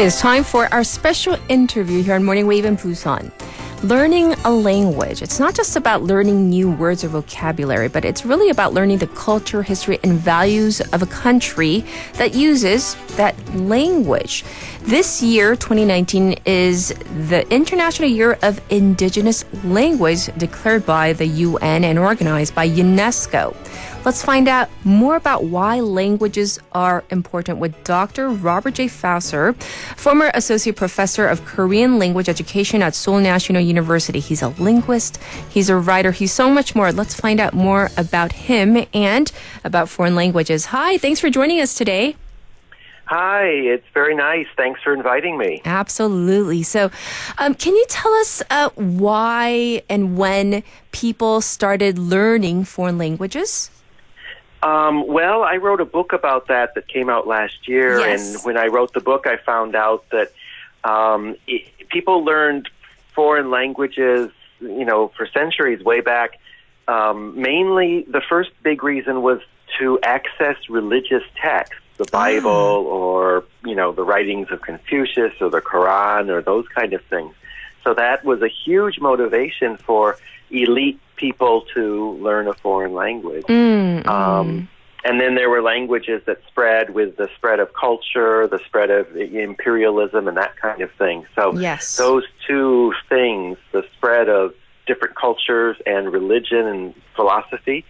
is time for our special interview here on Morning Wave in Busan. Learning a language. It's not just about learning new words or vocabulary, but it's really about learning the culture, history, and values of a country that uses that language. This year, 2019, is the International Year of Indigenous Language declared by the UN and organized by UNESCO. Let's find out more about why languages are important with Dr. Robert J Fouser, former associate professor of Korean language education at Seoul National University. He's a linguist, he's a writer, he's so much more. Let's find out more about him and about foreign languages. Hi, thanks for joining us today. Hi, it's very nice. Thanks for inviting me. Absolutely. So, can you tell us why and when people started learning foreign languages? Well, I wrote a book about that came out last year, Yes. and when I wrote the book, I found out that people learned foreign languages, for centuries, way back. Mainly, the first big reason was to access religious texts, the Bible or, the writings of Confucius or the Quran or those kind of things. So that was a huge motivation for elite people to learn a foreign language. And then there were languages that spread with the spread of culture, the spread of imperialism and that kind of thing. So Yes. those two things, the spread of different cultures and religion and philosophy,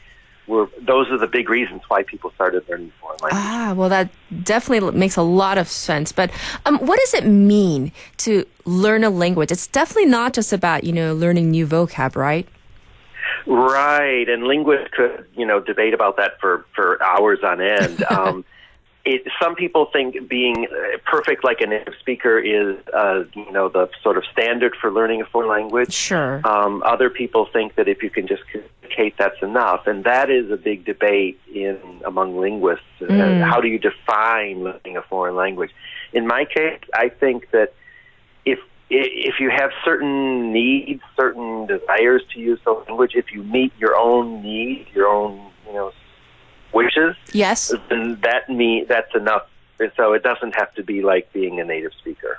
those are the big reasons why people started learning foreign languages. Well, that definitely makes a lot of sense. But what does it mean to learn a language? It's definitely not just about, learning new vocab, right? Right, and linguists could, debate about that for hours on end. Some people think being perfect like a native speaker is, the sort of standard for learning a foreign language. Sure. Other people think that if you can just communicate, that's enough, and that is a big debate among linguists. How do you define learning a foreign language? In my case, I think that if you have certain needs, certain desires to use the language, if you meet your own needs, your own, wishes, Yes. then that's enough. So it doesn't have to be like being a native speaker.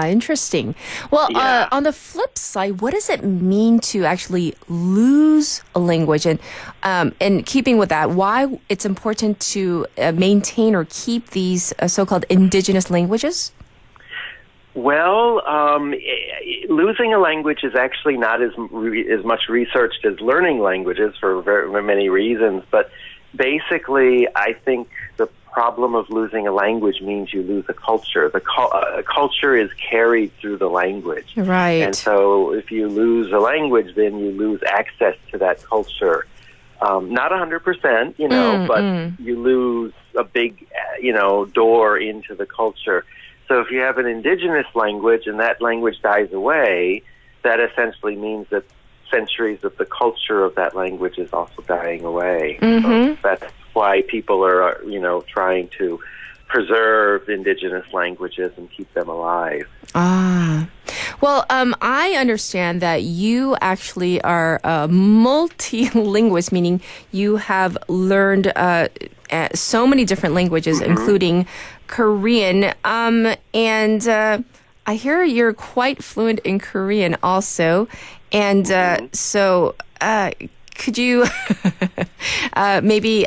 Interesting. Well, Yeah. on the flip side, what does it mean to actually lose a language? And keeping with that, why it's important to maintain or keep these so-called indigenous languages? Well, losing a language is actually not as much researched as learning languages for very many reasons. But basically, I think the problem of losing a language means you lose a culture. A culture is carried through the language. Right. And so if you lose a language, then you lose access to that culture. Not 100%, but you lose a big, door into the culture. So if you have an indigenous language and that language dies away, that essentially means that centuries of the culture of that language is also dying away. So that's why people are, trying to preserve indigenous languages and keep them alive. Well, I understand that you actually are a multilingualist, meaning you have learned so many different languages, including Korean. And I hear you're quite fluent in Korean also. And so could you maybe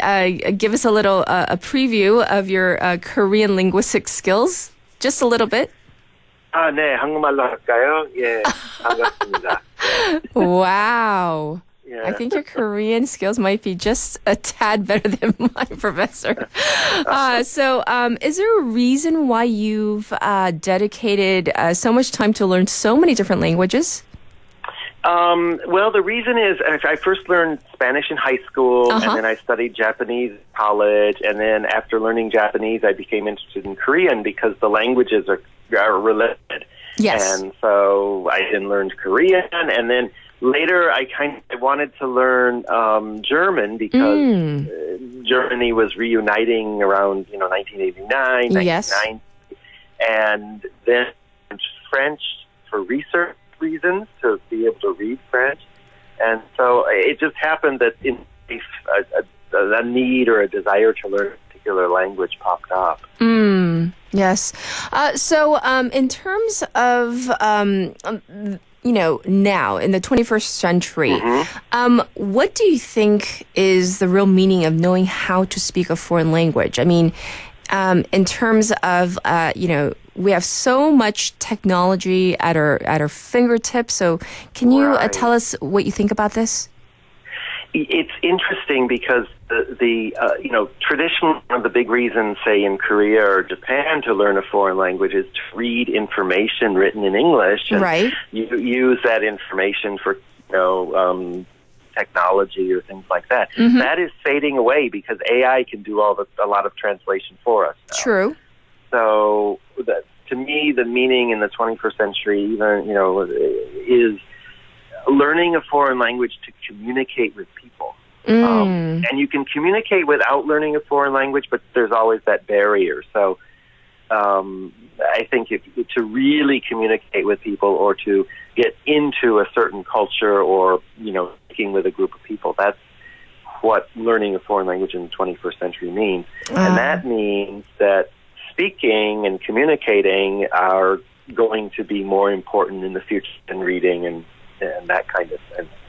give us a little a preview of your Korean linguistic skills? Just a little bit. 네, 한국말로 할까요? 예, 반갑습니다. Wow. Yeah. I think your Korean skills might be just a tad better than my professor. So is there a reason why you've dedicated so much time to learn so many different languages? Well, the reason is I first learned Spanish in high school, and then I studied Japanese in college, and then after learning Japanese, I became interested in Korean because the languages are related. Yes. And so I then learned Korean, and then later I wanted to learn German because Germany was reuniting around 1989, Yes. 1990, and then French for research reasons to be able to read French. And so it just happened that in a need or a desire to learn particular language popped up. Yes. So in terms of, now in the 21st century, what do you think is the real meaning of knowing how to speak a foreign language? I mean, in terms of, we have so much technology at our fingertips. So can you tell us what you think about this? It's interesting because traditionally one of the big reasons, say in Korea or Japan, to learn a foreign language is to read information written in English, and you use that information for technology or things like that. That is fading away because AI can do a lot of translation for us now. True. So to me, the meaning in the 21st century, even is learning a foreign language to communicate with people. And you can communicate without learning a foreign language, but there's always that barrier. So I think to really communicate with people or to get into a certain culture or, speaking with a group of people, that's what learning a foreign language in the 21st century means. And that means that speaking and communicating are going to be more important in the future than reading and that kind of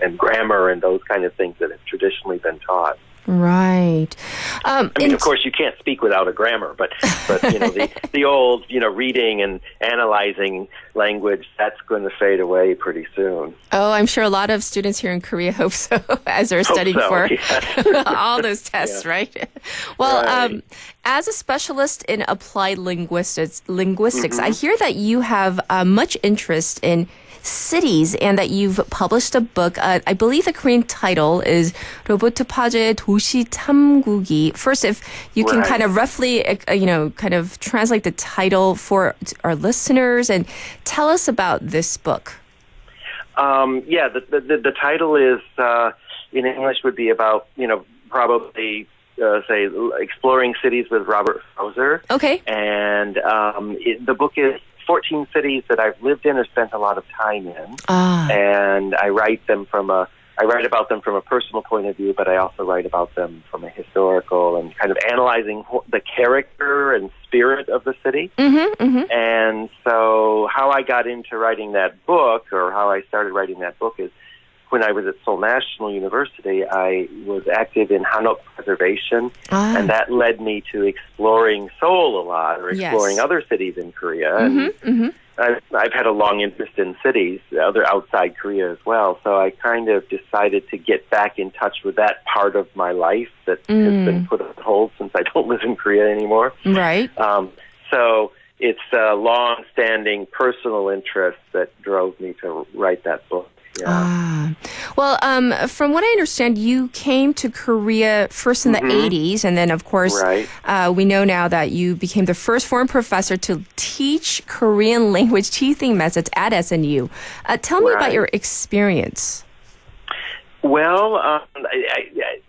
and grammar and those kind of things that have traditionally been taught. Right. Of course, you can't speak without a grammar, but the old reading and analyzing language, that's going to fade away pretty soon. Oh, I'm sure a lot of students here in Korea hope so, as they're studying for all those tests, right? Well, as a specialist in applied linguistics, I hear that you have much interest in cities and that you've published a book. I believe the Korean title is Robert J Fouser의 도시탐구기. First, if you can kind of roughly, kind of translate the title for our listeners and tell us about this book. The title is, in English would be about, probably, say, exploring cities with Robert Fouser. Okay. And the book is 14 cities that I've lived in or spent a lot of time in, and I write about them from a personal point of view, but I also write about them from a historical and kind of analyzing the character and spirit of the city. And so how I got into writing that book, or how I started writing that book, is when I was at Seoul National University, I was active in Hanok preservation, and that led me to exploring Seoul a lot, or exploring other cities in Korea. And I've had a long interest in cities, other outside Korea as well, so I kind of decided to get back in touch with that part of my life that has been put on hold since I don't live in Korea anymore. Right. So it's a long-standing personal interest that drove me to write that book. Yeah. Well, from what I understand, you came to Korea first in the 80s, and then, of course, we know now that you became the first foreign professor to teach Korean language teaching methods at SNU. Tell me about your experience. Well,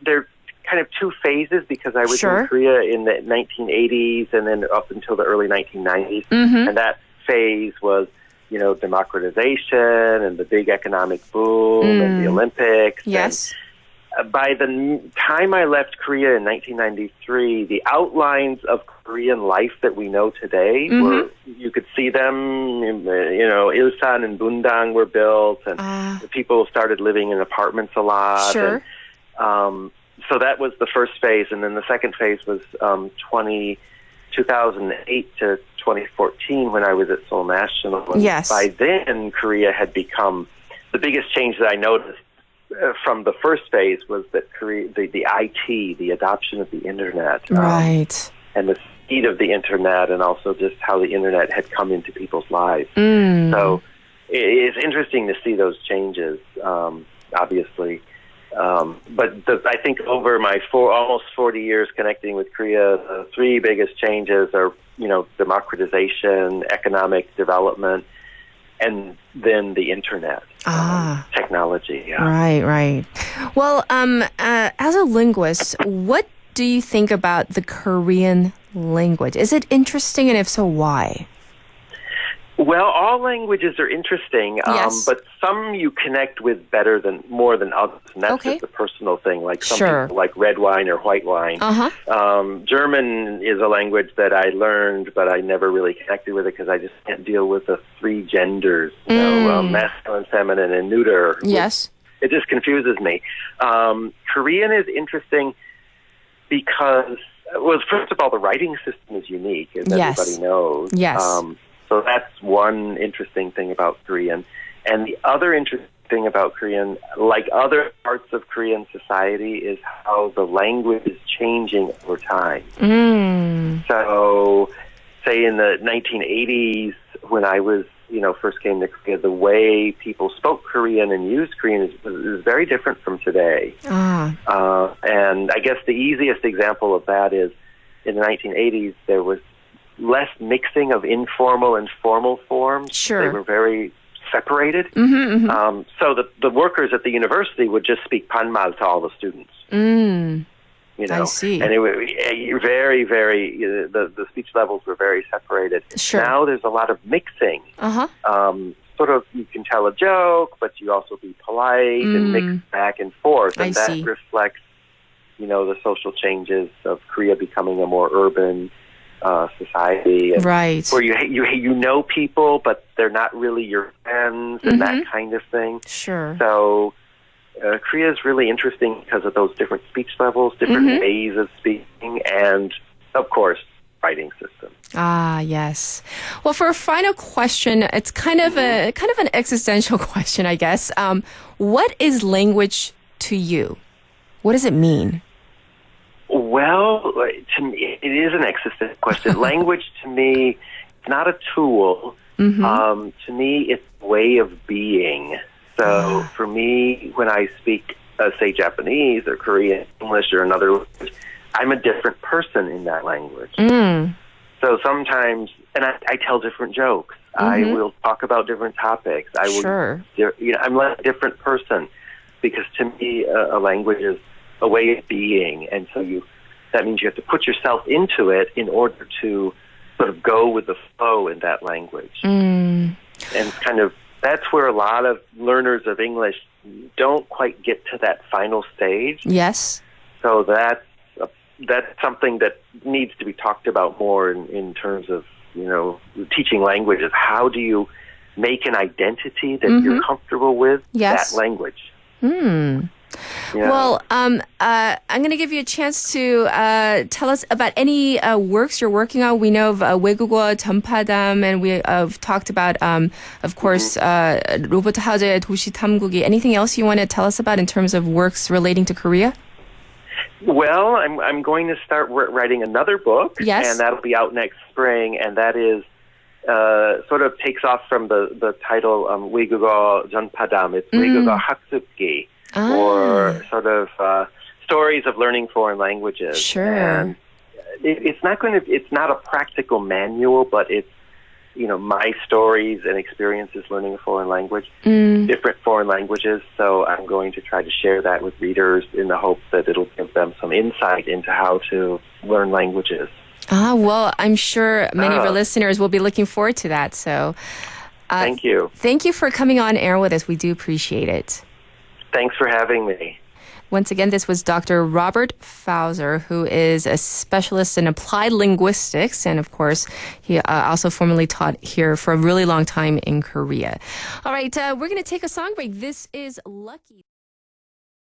there are kind of two phases because I was in Korea in the 1980s and then up until the early 1990s, and that phase was democratization and the big economic boom and the Olympics. Yes. And by the time I left Korea in 1993, the outlines of Korean life that we know today were, you could see them, Ilsan and Bundang were built, and the people started living in apartments a lot. Sure. And, so that was the first phase, and then the second phase was 2008 to 2014 when I was at Seoul National. And by then, Korea had become, the biggest change that I noticed from the first phase was that Korea, the IT, the adoption of the internet. And the speed of the internet, and also just how the internet had come into people's lives. So it's interesting to see those changes, obviously. But I think over my almost 40 years connecting with Korea, the three biggest changes are, democratization, economic development, and then the internet, technology. Yeah. Right. Well, as a linguist, what do you think about the Korean language? Is it interesting, and if so, why? Well, all languages are interesting, Yes. but some you connect with more than others, and that's just a personal thing. Like some people like red wine or white wine. German is a language that I learned, but I never really connected with it because I just can't deal with the three genders, masculine, feminine, and neuter. Yes. It just confuses me. Korean is interesting because, well, first of all, the writing system is unique, as everybody knows. Yes. So that's one interesting thing about Korean. And the other interesting thing about Korean, like other parts of Korean society, is how the language is changing over time. So, say in the 1980s, when I was, first came to Korea, the way people spoke Korean and used Korean is very different from today. And I guess the easiest example of that is in the 1980s, there was less mixing of informal and formal forms. Sure. They were very separated. So the workers at the university would just speak Panmal to all the students. I see. And it was very, very, the speech levels were very separated. Sure. Now there's a lot of mixing. Sort of, you can tell a joke, but you also be polite and mix back and forth. And that reflects, the social changes of Korea becoming a more urban society, and where you know people, but they're not really your friends, and that kind of thing. Sure. So Korea is really interesting because of those different speech levels, different ways of speaking, and of course, writing system. Yes. Well, for a final question, it's kind of an existential question, I guess. What is language to you? What does it mean? Well, to me, it is an existential question. Language, to me, is not a tool. To me, it's a way of being. So for me, when I speak, say, Japanese or Korean, English, or another language, I'm a different person in that language. So sometimes, and I tell different jokes. I will talk about different topics. I'm like a different person because to me, a language is a way of being, and so that means you have to put yourself into it in order to sort of go with the flow in that language. And that's where a lot of learners of English don't quite get to that final stage. Yes. So that's something that needs to be talked about more in terms of, teaching languages. How do you make an identity that you're comfortable with that language? Yeah. Well, I'm going to give you a chance to tell us about any works you're working on. We know of 외국어전파담, and we've talked about, of course, Robert J 도시탐사기'의. Anything else you want to tell us about in terms of works relating to Korea? Well, I'm going to start writing another book, and that'll be out next spring, and that is sort of takes off from the title 외국어전파담. It's 외국어 학습기. Or sort of stories of learning foreign languages. Sure. And it's not a practical manual, but it's, my stories and experiences learning a foreign language, different foreign languages. So I'm going to try to share that with readers in the hope that it'll give them some insight into how to learn languages. Well, I'm sure many of our listeners will be looking forward to that. So thank you. Thank you for coming on air with us. We do appreciate it. Thanks for having me. Once again, this was Dr. Robert Fouser, who is a specialist in applied linguistics. And of course, he also formerly taught here for a really long time in Korea. All right, we're going to take a song break. This is Lucky.